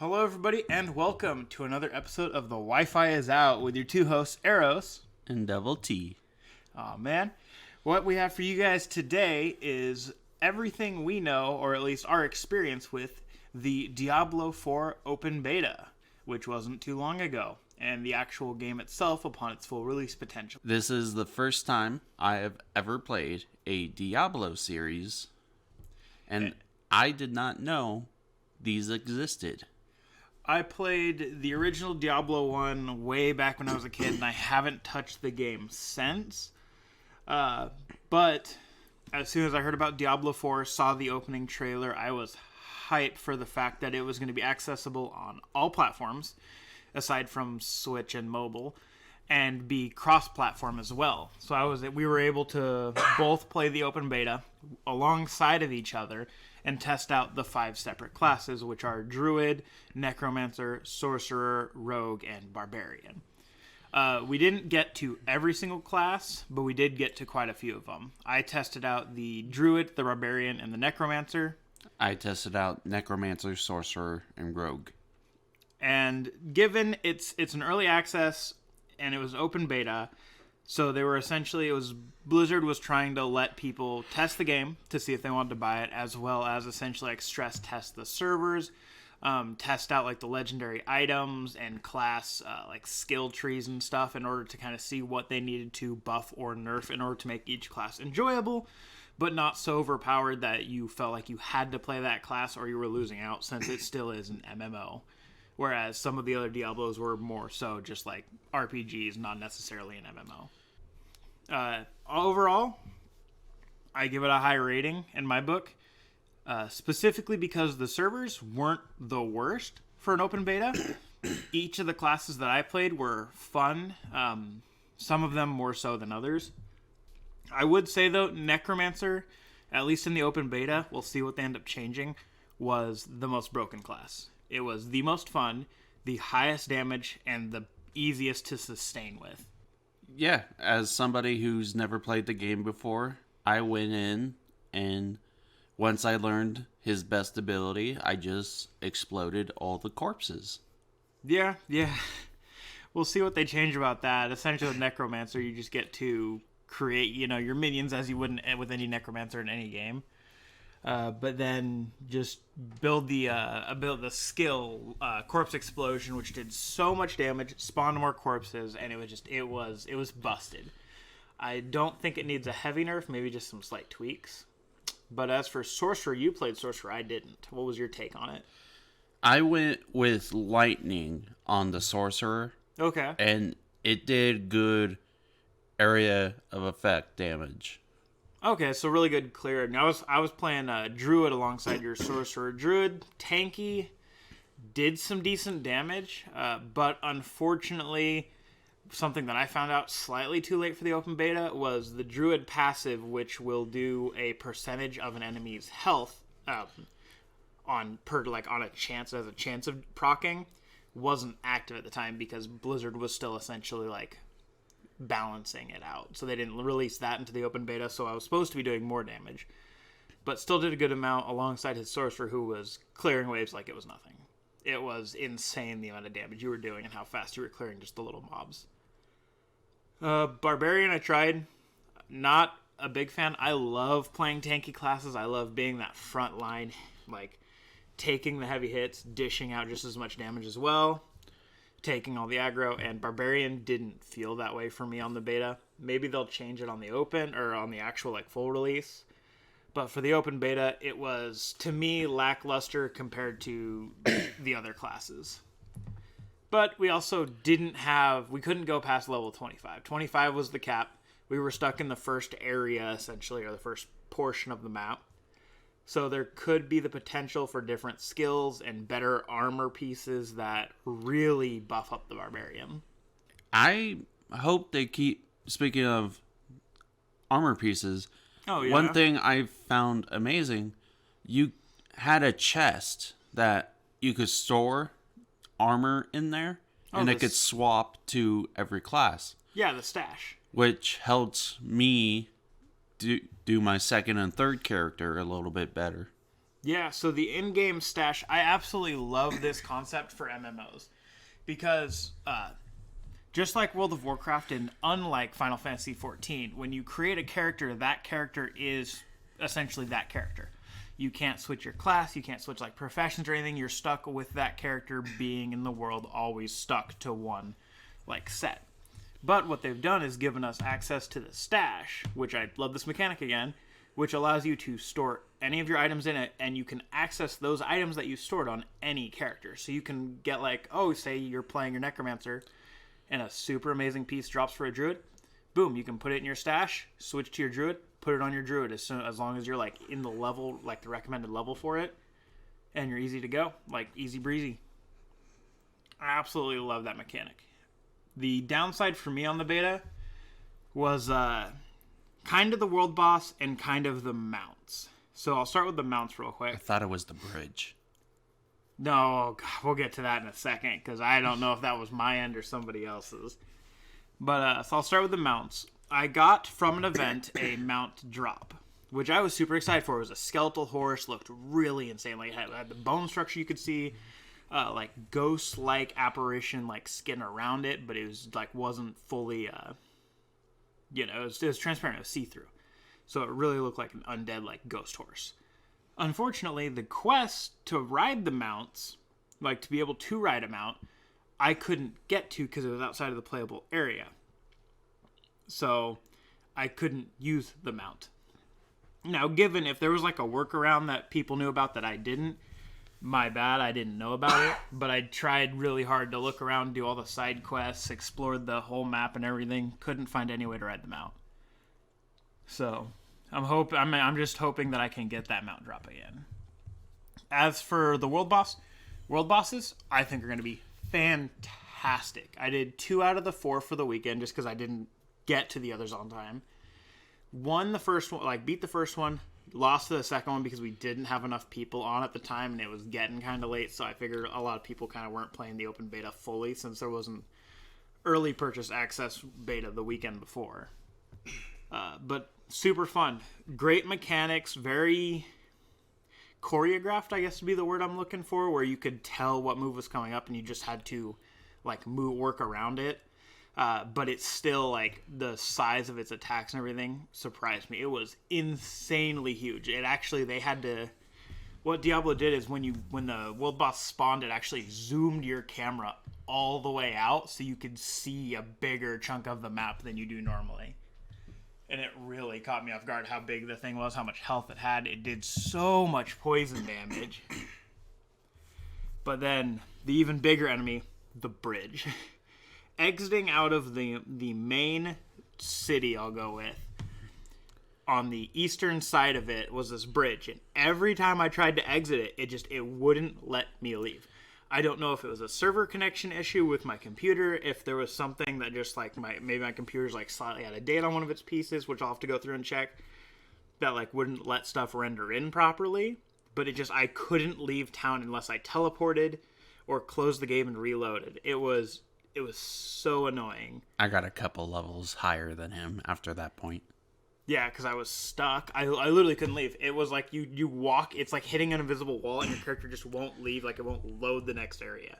Hello, everybody, and welcome to another episode of The Wi-Fi is Out with your two hosts, Eros and Double T. Oh man, what we have for you guys today is everything we know, or at least our experience with the Diablo 4 open beta, which wasn't too long ago, and the actual game itself upon its full release potential. This is the first time I have ever played a Diablo series, and I did not know these existed. I played the original Diablo 1 way back when I was a kid, and I haven't touched the game since. But as soon as I heard about Diablo 4, saw the opening trailer, I was hyped for the fact that it was going to be accessible on all platforms, aside from Switch and mobile, and be cross-platform as well. So we were able to both play the open beta alongside of each other and test out the 5 separate classes, which are Druid, Necromancer, Sorcerer, Rogue, and Barbarian. We didn't get to every single class, but we did get to quite a few of them. I tested out the Druid, the Barbarian, and the Necromancer. I tested out Necromancer, Sorcerer, and Rogue. And given it's an early access and it was open beta, so they were Blizzard was trying to let people test the game to see if they wanted to buy it, as well as essentially like stress test the servers, test out like the legendary items and class like skill trees and stuff in order to kind of see what they needed to buff or nerf in order to make each class enjoyable, but not so overpowered that you felt like you had to play that class or you were losing out, since it still is an MMO. Whereas some of the other Diablos were more so just like RPGs, not necessarily an MMO. Overall, I give it a high rating in my book, specifically because the servers weren't the worst for an open beta. Each of the classes that I played were fun, some of them more so than others. I would say, though, Necromancer, at least in the open beta, we'll see what they end up changing, was the most broken class. It was the most fun, the highest damage, and the easiest to sustain with. Yeah, as somebody who's never played the game before, I went in, and once I learned his best ability, I just exploded all the corpses. Yeah. We'll see what they change about that. Essentially, with Necromancer, you just get to create, your minions as you would with any Necromancer in any game. But then just build the skill corpse explosion, which did so much damage, spawned more corpses, and it was busted. I don't think it needs a heavy nerf, maybe just some slight tweaks. But as for Sorcerer, you played Sorcerer, I didn't. What was your take on it? I went with Lightning on the Sorcerer. Okay. And it did good area of effect damage. Okay, so really good clear. Now I was playing Druid alongside your Sorcerer. Druid, tanky, did some decent damage, but unfortunately, something that I found out slightly too late for the open beta was the Druid passive, which will do a percentage of an enemy's health on a chance of proccing, wasn't active at the time because Blizzard was still essentially like balancing it out. So they didn't release that into the open beta, so I was supposed to be doing more damage. But still did a good amount alongside his Sorcerer, who was clearing waves like it was nothing. It was insane the amount of damage you were doing and how fast you were clearing just the little mobs. Barbarian I tried. Not a big fan. I love playing tanky classes. I love being that front line, like taking the heavy hits, dishing out just as much damage as well, taking all the aggro, and Barbarian didn't feel that way for me on the beta. Maybe they'll change it on the open or on the actual like full release. But for the open beta, it was, to me, lackluster compared to the other classes. But we also we couldn't go past level 25. 25 was the cap. We were stuck in the first area, essentially, or the first portion of the map. So there could be the potential for different skills and better armor pieces that really buff up the Barbarian. I hope they keep, speaking of armor pieces, one thing I found amazing, you had a chest that you could store armor in there, and it could swap to every class. Yeah, the stash. Which helps me do my second and third character a little bit better. Yeah, so the in-game stash, I absolutely love this concept for MMOs because just like World of Warcraft and unlike Final Fantasy XIV, when you create a character, that character is essentially that character. You can't switch your class, you can't switch like professions or anything. You're stuck with that character being in the world, always stuck to one like set. But what they've done is given us access to the stash, which I love this mechanic again, which allows you to store any of your items in it, and you can access those items that you stored on any character. So you can get like, oh, say you're playing your Necromancer, and a super amazing piece drops for a Druid. Boom, you can put it in your stash, switch to your Druid, put it on your Druid as long as you're like in the level, like the recommended level for it, and you're easy to go, like easy breezy. I absolutely love that mechanic. The downside for me on the beta was kind of the world boss and kind of the mounts. So I'll start with the mounts real quick. I thought it was the bridge. No, God, we'll get to that in a second because I don't know if that was my end or somebody else's. But so I'll start with the mounts. I got from an event a mount drop, which I was super excited for. It was a skeletal horse, looked really insane. Like it had the bone structure you could see. Like ghost-like apparition, like skin around it, but it was like wasn't fully, it was transparent, it was see-through, so it really looked like an undead, like ghost horse. Unfortunately, the quest to ride the mounts, like to be able to ride a mount, I couldn't get to because it was outside of the playable area, so I couldn't use the mount. Now, given if there was like a workaround that people knew about that I didn't. My bad, I didn't know about it, but I tried really hard to look around, do all the side quests, explored the whole map and everything. Couldn't find any way to ride them out. So, I'm just hoping that I can get that mount drop again. As for the world bosses, I think are going to be fantastic. I did 2 out of the 4 for the weekend just because I didn't get to the others on time. Won the first one, like beat the first one. Lost to the second one because we didn't have enough people on at the time and it was getting kind of late, so I figured a lot of people kind of weren't playing the open beta fully since there wasn't early purchase access beta the weekend before. But super fun. Great mechanics, very choreographed, I guess would be the word I'm looking for, where you could tell what move was coming up and you just had to like work around it. But it's still, like, the size of its attacks and everything surprised me. It was insanely huge. It actually, they had to... What Diablo did is when the world boss spawned, it actually zoomed your camera all the way out so you could see a bigger chunk of the map than you do normally. And it really caught me off guard how big the thing was, how much health it had. It did so much poison damage. But then, the even bigger enemy, the bridge. Exiting out of the main city, I'll go with, on the eastern side of it was this bridge, and every time I tried to exit it, it wouldn't let me leave. I don't know if it was a server connection issue with my computer, if there was something that just like maybe my computer's like slightly out of date on one of its pieces, which I'll have to go through and check, that like wouldn't let stuff render in properly, but I couldn't leave town unless I teleported or closed the game and reloaded. It was so annoying. I got a couple levels higher than him after that point. Yeah, because I was stuck. I literally couldn't leave. It was like you walk, it's like hitting an invisible wall and your character just won't leave, like it won't load the next area.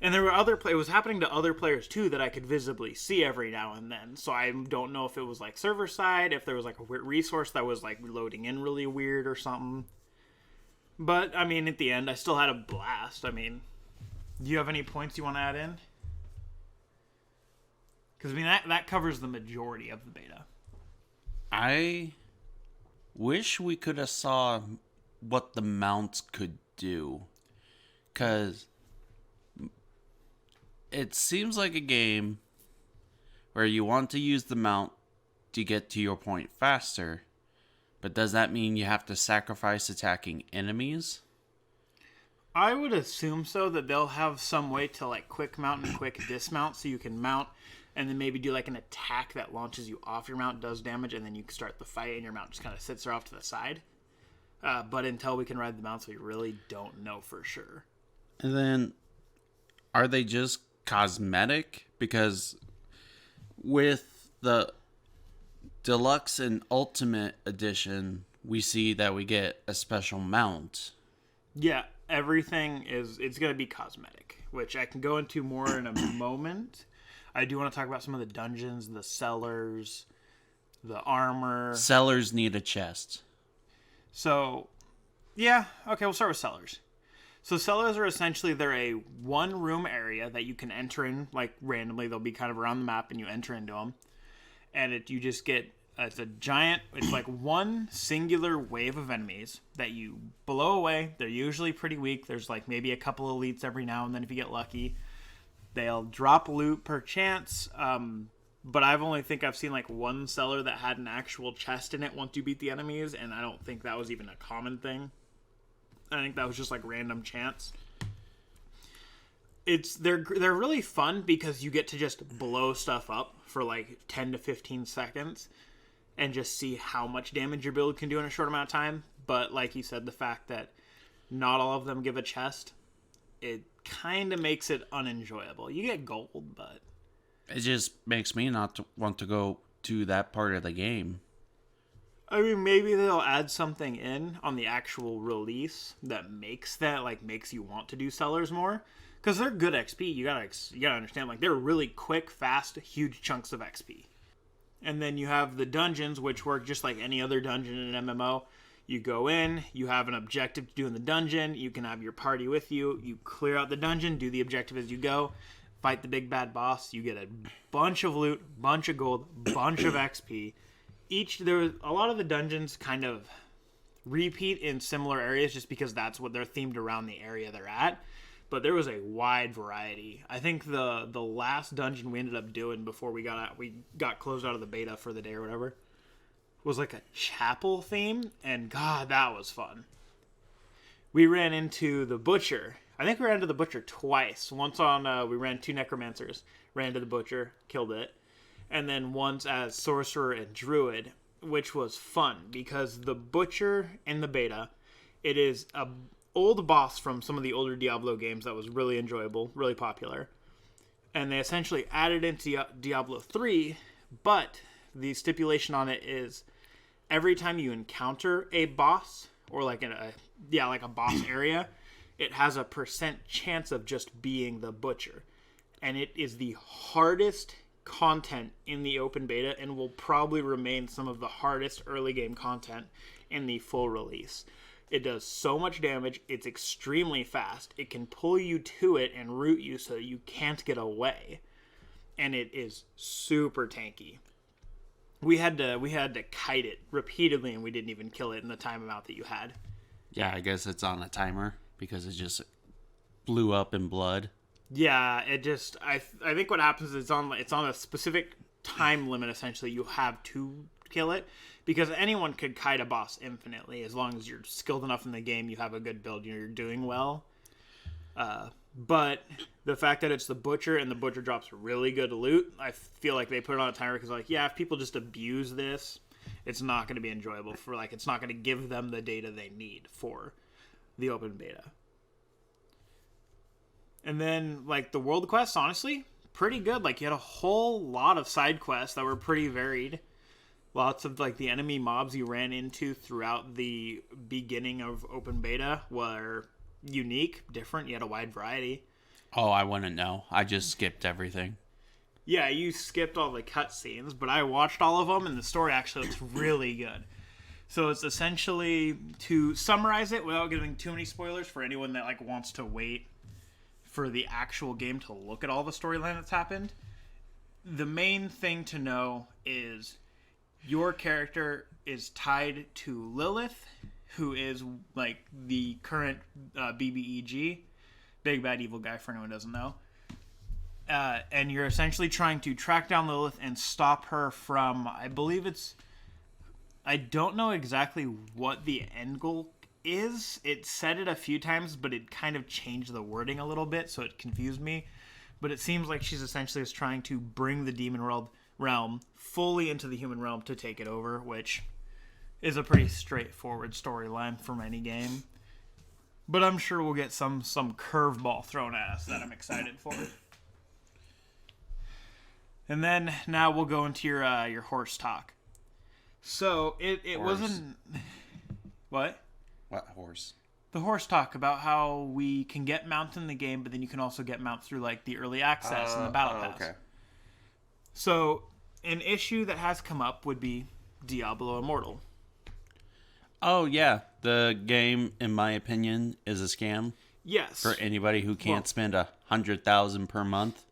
And there were it was happening to other players too that I could visibly see every now and then. So I don't know if it was like server side, if there was like a weird resource that was like loading in really weird or something. But, I mean, at the end, I still had a blast. I mean... Do you have any points you want to add in? Because, I mean, that covers the majority of the beta. I wish we could have saw what the mounts could do. Because it seems like a game where you want to use the mount to get to your point faster. But does that mean you have to sacrifice attacking enemies? I would assume so, that they'll have some way to like quick mount and quick dismount, so you can mount and then maybe do like an attack that launches you off your mount, does damage, and then you can start the fight and your mount just kind of sits there off to the side. But until we can ride the mounts, we really don't know for sure. And then, are they just cosmetic? Because with the Deluxe and Ultimate Edition, we see that we get a special mount. Yeah, everything it's going to be cosmetic, which I can go into more in a moment. I do want to talk about some of the dungeons, the cellars, the armor. Cellars need a chest. So, yeah, okay, we'll start with cellars. So cellars are essentially, they're a one-room area that you can enter in, like, randomly. They'll be kind of around the map, and you enter into them. And you just get, it's like one singular wave of enemies that you blow away. They're usually pretty weak. There's, like, maybe a couple elites every now and then if you get lucky. They'll drop loot per chance, but I've seen, like, one cellar that had an actual chest in it once you beat the enemies, and I don't think that was even a common thing. I think that was just like random chance. They're really fun because you get to just blow stuff up for like 10 to 15 seconds and just see how much damage your build can do in a short amount of time. But like you said, the fact that not all of them give a chest, it kind of makes it unenjoyable. You get gold, but it just makes me not want to go to that part of the game. I mean, maybe they'll add something in on the actual release that makes you want to do sellers more, because they're good XP. You gotta understand, like, they're really quick, fast, huge chunks of XP. And then you have the dungeons, which work just like any other dungeon in an MMO. You go in, you have an objective to do in the dungeon. You can have your party with you. You clear out the dungeon, do the objective as you go, fight the big bad boss. You get a bunch of loot, bunch of gold, bunch of XP. A lot of the dungeons kind of repeat in similar areas just because that's what they're themed around the area they're at. But there was a wide variety. I think the last dungeon we ended up doing before we got closed out of the beta for the day or whatever was like a chapel theme, and God, that was fun. We ran into the Butcher. I think we ran into the Butcher twice. Once we ran 2 Necromancers, ran into the Butcher, killed it. And then once as Sorcerer and Druid, which was fun because the Butcher in the beta, it is a old boss from some of the older Diablo games that was really enjoyable, really popular. And they essentially added into Diablo 3, but the stipulation on it is every time you encounter a boss, or like a boss area, it has a % chance of just being the Butcher. And it is the hardest content in the open beta and will probably remain some of the hardest early game content in the full release. It does so much damage. It's extremely fast. It can pull you to it and root you so you can't get away. And it is super tanky. We had to kite it repeatedly and we didn't even kill it in the time amount that you had. Yeah, I guess it's on a timer because it just blew up in blood. Yeah, I think what happens is it's on a specific time limit, essentially. You have to kill it, because anyone could kite a boss infinitely as long as you're skilled enough in the game, you have a good build, you're doing well. But the fact that it's the Butcher and the Butcher drops really good loot, I feel like they put it on a timer because, like, yeah, if people just abuse this, it's not going to be enjoyable it's not going to give them the data they need for the open beta. And then, like, the world quests, honestly, pretty good. Like, you had a whole lot of side quests that were pretty varied. Lots of, like, the enemy mobs you ran into throughout the beginning of open beta were unique, different. You had a wide variety. Oh, I wouldn't know. I just skipped everything. Yeah, you skipped all the cutscenes, but I watched all of them, and the story actually looks really good. So it's essentially, to summarize it without giving too many spoilers for anyone that, like, wants to wait for the actual game to look at all the storyline that's happened, the main thing to know is your character is tied to Lilith, who is, like, the current BBEG, Big Bad Evil Guy, for anyone who doesn't know. And you're essentially trying to track down Lilith and stop her from, I don't know exactly what the end goal is. It said it a few times, but it kind of changed the wording a little bit, so it confused me. But it seems like she's essentially just trying to bring the demon realm fully into the human realm to take it over, which is a pretty straightforward storyline from any game. But I'm sure we'll get some curveball thrown at us that I'm excited for. And then now we'll go into your horse talk. So it wasn't. What? What horse? The horse talk about how we can get mounts in the game, but then you can also get mounts through like the early access and the battle pass. Okay. So an issue that has come up would be Diablo Immortal. Oh yeah, the game, in my opinion, is a scam. Yes. For anybody who can't spend $100,000 per month.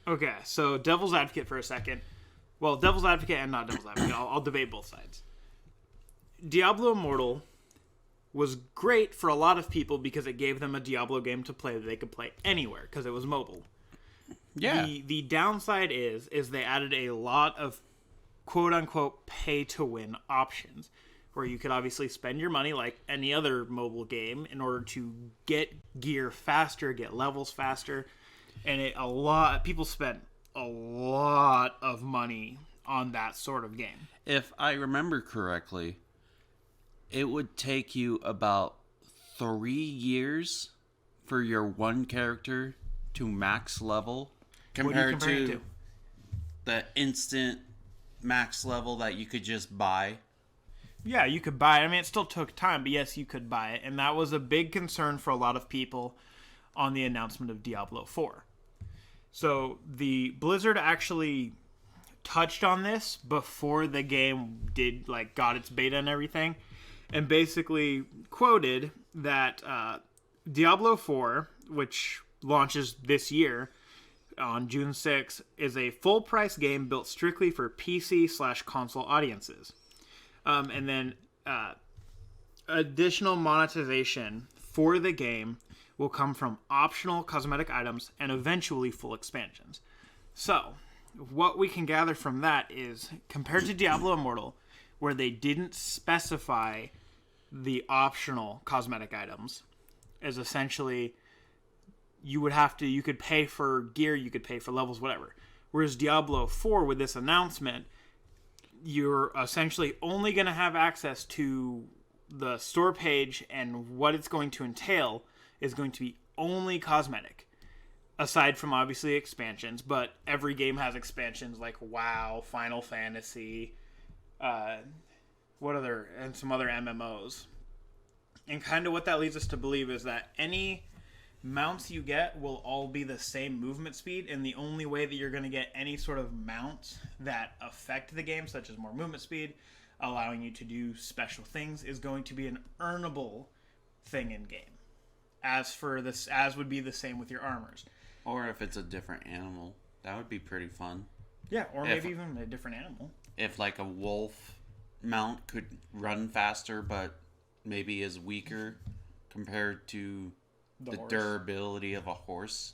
Okay, so devil's advocate for a second. Well, devil's advocate and not devil's advocate. I'll debate both sides. Diablo Immortal was great for a lot of people because it gave them a Diablo game to play that they could play anywhere because it was mobile. Yeah. The downside is they added a lot of quote-unquote pay-to-win options where you could obviously spend your money like any other mobile game in order to get gear faster, get levels faster, and people spent a lot of money on that sort of game. If I remember correctly, it would take you about 3 years for your one character to max level compared to the instant max level that you could just buy. Yeah, you could buy it. I mean, it still took time, but yes, you could buy it. And that was a big concern for a lot of people on the announcement of Diablo 4. So the Blizzard actually touched on this before the game got its beta and everything, and basically quoted that Diablo 4, which launches this year on June 6th, is a full-price game built strictly for PC/console audiences. And then additional monetization for the game will come from optional cosmetic items and eventually full expansions. So, what we can gather from that is, compared to Diablo Immortal, where they didn't specify the optional cosmetic items, is essentially you could pay for gear, you could pay for levels, whatever. Whereas Diablo 4, with this announcement, you're essentially only going to have access to the store page, and what it's going to entail is going to be only cosmetic, aside from obviously expansions. But every game has expansions like WoW, Final Fantasy, and some other MMOs. And kind of what that leads us to believe is that any mounts you get will all be the same movement speed, and the only way that you're going to get any sort of mounts that affect the game, such as more movement speed, allowing you to do special things, is going to be an earnable thing in game. As would be the same with your armors. Or if it's a different animal, that would be pretty fun. Yeah, or maybe even a different animal. If like a wolf mount could run faster, but maybe is weaker compared to the durability of a horse.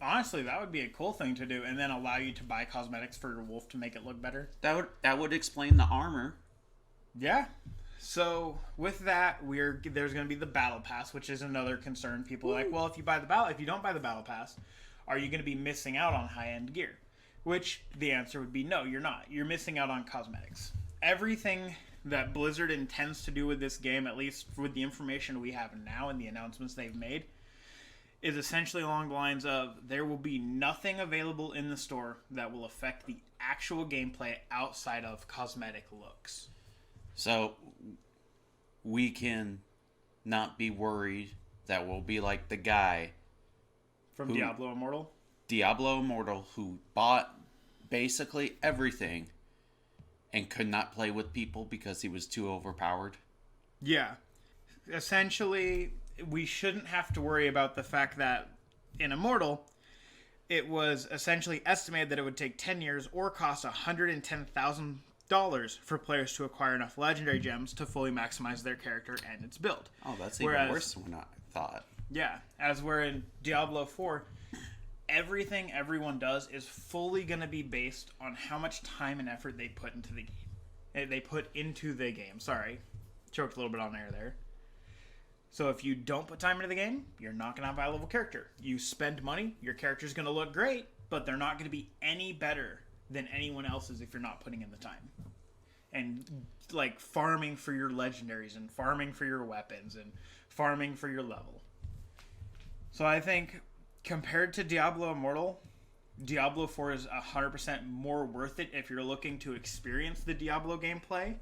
Honestly, that would be a cool thing to do, and then allow you to buy cosmetics for your wolf to make it look better. That would explain the armor. Yeah. So with that, there's going to be the battle pass, which is another concern. People are like, well, if you don't buy the battle pass, are you going to be missing out on high-end gear? Which the answer would be no, you're not. You're missing out on cosmetics. Everything that Blizzard intends to do with this game, at least with the information we have now and the announcements they've made, is essentially along the lines of there will be nothing available in the store that will affect the actual gameplay outside of cosmetic looks. So we can not be worried that we'll be like the guy from Diablo Immortal? Diablo Immortal, who bought basically everything and could not play with people because he was too overpowered. Yeah. Essentially, we shouldn't have to worry about the fact that in Immortal, it was essentially estimated that it would take 10 years or cost $110,000 for players to acquire enough legendary gems to fully maximize their character and its build. Oh, that's even worse than I thought. Yeah, as we're in Diablo 4, everything everyone does is fully going to be based on how much time and effort they put into the game. Sorry, choked a little bit on air there. So if you don't put time into the game, you're not going to have a high-level character. You spend money, your character's going to look great, but they're not going to be any better than anyone else's if you're not putting in the time. And like farming for your legendaries and farming for your weapons and farming for your level. So I think compared to Diablo Immortal, Diablo 4 is 100% more worth it if you're looking to experience the Diablo gameplay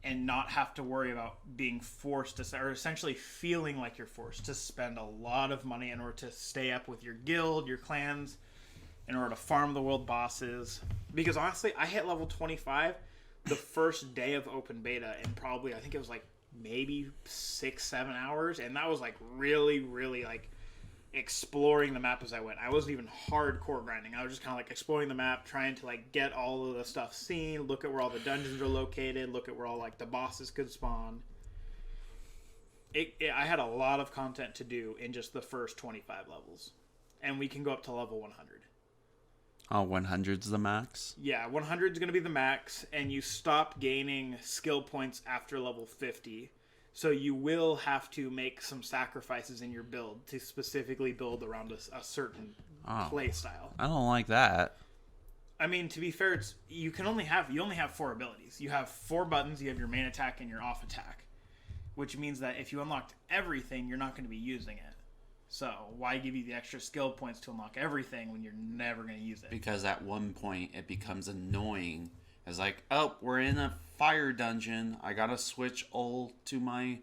and not have to worry about being forced to, or essentially feeling like you're forced to spend a lot of money in order to stay up with your guild, your clans, in order to farm the world bosses. Because honestly, I hit level 25 the first day of open beta, and probably, I think it was like maybe 6-7 hours, and that was like really, really like exploring the map as I went. I wasn't even hardcore grinding. I was just kind of like exploring the map, trying to like get all of the stuff seen, look at where all the dungeons are located, look at where all like the bosses could spawn. I had a lot of content to do in just the first 25 levels, and we can go up to level 100. Oh, 100's the max? Yeah, 100 is going to be the max, and you stop gaining skill points after level 50. So you will have to make some sacrifices in your build to specifically build around a certain play style. I don't like that. I mean, to be fair, you only have 4 abilities. You have 4 buttons. You have your main attack and your off attack, which means that if you unlocked everything, you're not going to be using it. So why give you the extra skill points to unlock everything when you're never going to use it? Because at one point it becomes annoying. It's like, oh, we're in a fire dungeon. I gotta switch all to my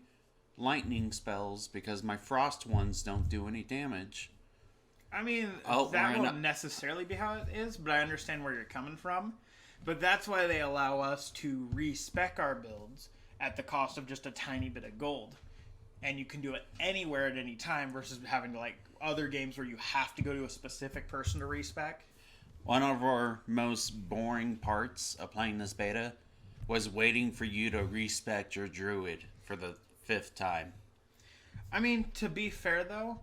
lightning spells because my frost ones don't do any damage. I mean, that won't necessarily be how it is, but I understand where you're coming from. But that's why they allow us to respec our builds at the cost of just a tiny bit of gold. And you can do it anywhere at any time versus having to, like, other games where you have to go to a specific person to respec. One of our most boring parts of playing this beta was waiting for you to respec your druid for the 5th time. I mean, to be fair, though,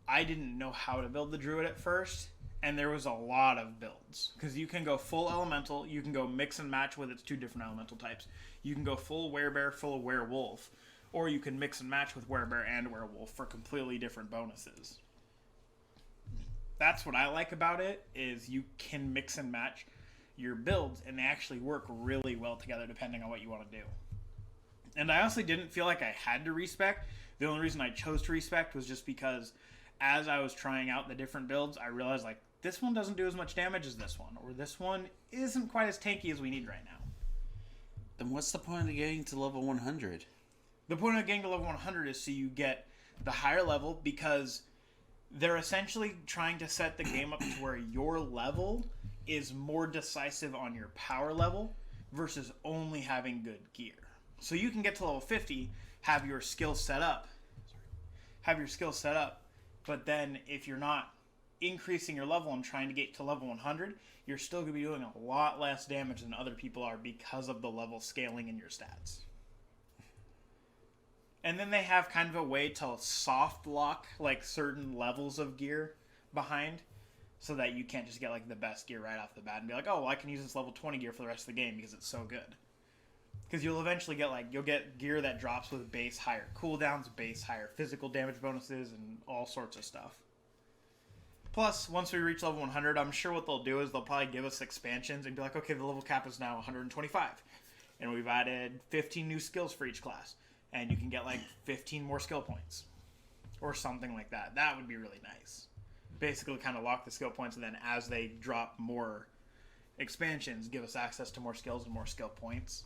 I didn't know how to build the druid at first, and there was a lot of builds. Because you can go full elemental, you can go mix and match with its 2 different elemental types. You can go full werebear, full werewolf, or you can mix and match with werebear and werewolf for completely different bonuses. That's what I like about it, is you can mix and match your builds, and they actually work really well together depending on what you want to do. And I honestly didn't feel like I had to respec. The only reason I chose to respec was just because as I was trying out the different builds, I realized, like, this one doesn't do as much damage as this one, or this one isn't quite as tanky as we need right now. Then what's the point of getting to level 100? The point of getting to level 100 is so you get the higher level, because they're essentially trying to set the game up to where your level is more decisive on your power level versus only having good gear. So you can get to level 50, have your skill set up, but then if you're not increasing your level and trying to get to level 100, you're still going to be doing a lot less damage than other people are because of the level scaling in your stats. And then they have kind of a way to soft lock, like, certain levels of gear behind, so that you can't just get, like, the best gear right off the bat and be like, oh, well, I can use this level 20 gear for the rest of the game because it's so good. Because you'll eventually get, like, you'll get gear that drops with base higher cooldowns, base higher physical damage bonuses, and all sorts of stuff. Plus, once we reach level 100, I'm sure what they'll do is they'll probably give us expansions and be like, okay, the level cap is now 125. And we've added 15 new skills for each class. And you can get, like, 15 more skill points. Or something like that. That would be really nice. Basically kind of lock the skill points, and then as they drop more expansions, give us access to more skills and more skill points.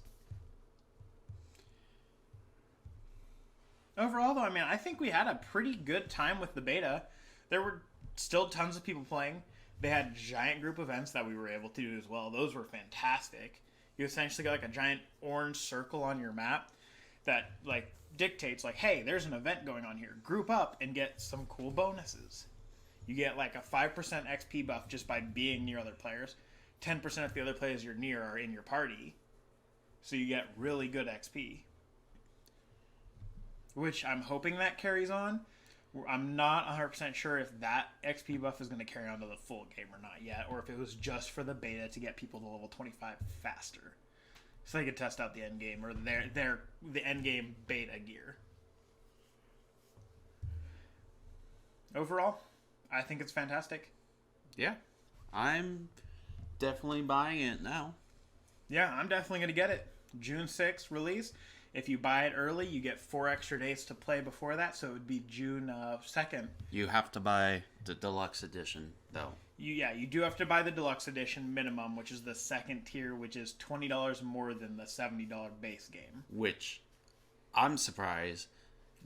Overall, though, I mean, I think we had a pretty good time with the beta. There were still tons of people playing. They had giant group events that we were able to do as well. Those were fantastic. You essentially got, like, a giant orange circle on your map that, like, dictates, like, hey, there's an event going on here. Group up and get some cool bonuses. You get, like, a 5% XP buff just by being near other players. 10% if the other players you're near are in your party. So you get really good XP. Which I'm hoping that carries on. I'm not 100% sure if that XP buff is going to carry on to the full game or not yet, or if it was just for the beta to get people to level 25 faster. So they could test out the end game, or the end game beta gear. Overall, I think it's fantastic. Yeah. I'm definitely buying it now. Yeah, I'm definitely going to get it. June 6th release. If you buy it early, you get 4 extra days to play before that, so it would be June 2nd. You have to buy the deluxe edition, though. You do have to buy the deluxe edition minimum, which is the second tier, which is $20 more than the $70 base game. Which, I'm surprised,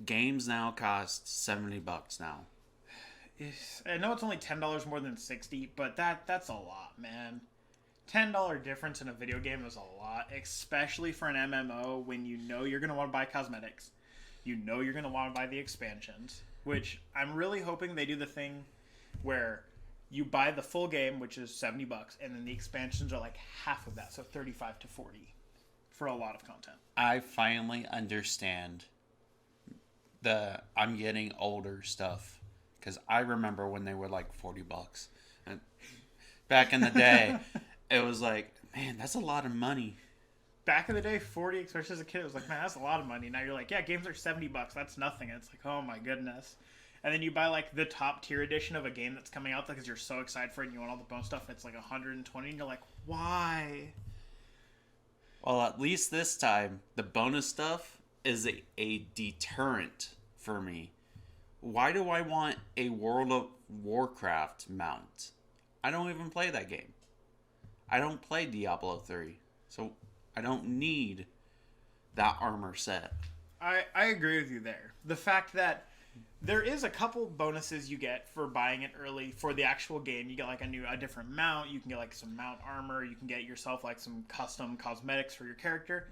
games now cost $70 now. I know it's only $10 more than $60, but that's a lot, man. $10 difference in a video game is a lot, especially for an MMO when you know you're going to want to buy cosmetics. You know you're going to want to buy the expansions, which I'm really hoping they do the thing where you buy the full game, which is $70, and then the expansions are like half of that, so 35 to 40 for a lot of content. I finally understand the I'm getting older stuff, because I remember when they were like $40. And back in the day, it was like, man, that's a lot of money. Back in the day, 40, especially as a kid, it was like, man, that's a lot of money. Now you're like, yeah, games are $70, that's nothing. And it's like, oh my goodness. And then you buy like the top tier edition of a game that's coming out because you're so excited for it and you want all the bonus stuff. And it's like $120, and you're like, why? Well, at least this time, the bonus stuff is a deterrent for me. Why do I want a World of Warcraft mount? I don't even play that game. I don't play Diablo 3, so I don't need that armor set. I agree with you there. The fact that there is a couple bonuses you get for buying it early for the actual game. You get like a different mount. You can get like some mount armor. You can get yourself like some custom cosmetics for your character.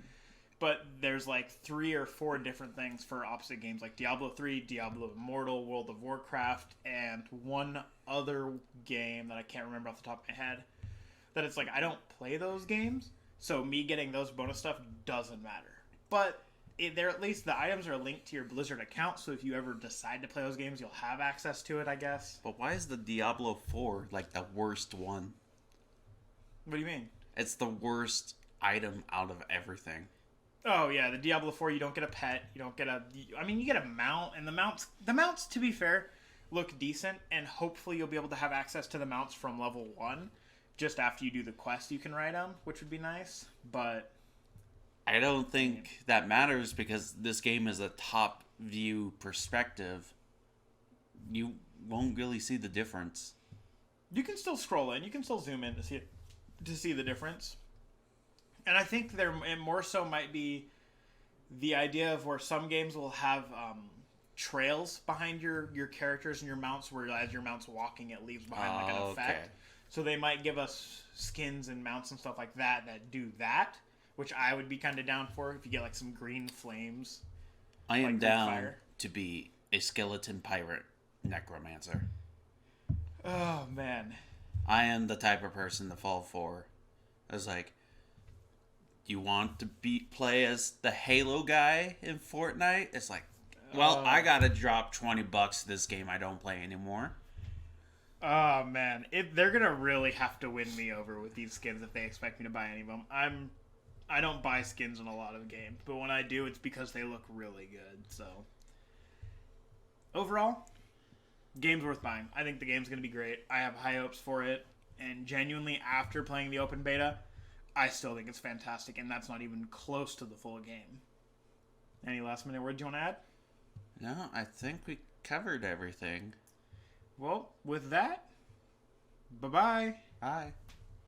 But there's like 3 or 4 different things for opposite games like Diablo 3, Diablo Immortal, World of Warcraft, and one other game that I can't remember off the top of my head. That it's like I don't play those games, so me getting those bonus stuff doesn't matter. But they're at least the items are linked to your Blizzard account, so if you ever decide to play those games, you'll have access to it, I guess. But why is the Diablo 4 like the worst one? What do you mean? It's the worst item out of everything. Oh yeah, the Diablo 4, you don't get a pet, you don't get you get a mount, and the mounts, to be fair, look decent, and hopefully you'll be able to have access to the mounts from level 1. Just after you do the quest, you can ride them, which would be nice, but I don't think that matters because this game is a top view perspective. You won't really see the difference. You can still scroll in, you can still zoom in to see the difference. And I think there more so might be the idea of where some games will have trails behind your characters and your mounts, where as your mount's walking, it leaves behind like an effect. Okay. So they might give us skins and mounts and stuff like that do that, which I would be kind of down for if you get like some green flames. I am down to be a skeleton pirate necromancer. Oh, man. I am the type of person to fall for. I was like, you want to play as the Halo guy in Fortnite? It's like, well, I gotta drop $20 this game I don't play anymore. Oh, man. They're going to really have to win me over with these skins if they expect me to buy any of them. I don't buy skins in a lot of games, but when I do, it's because they look really good. So, overall, game's worth buying. I think the game's going to be great. I have high hopes for it, and genuinely, after playing the open beta, I still think it's fantastic, and that's not even close to the full game. Any last-minute words you want to add? No, I think we covered everything. Well, with that, bye-bye. Bye.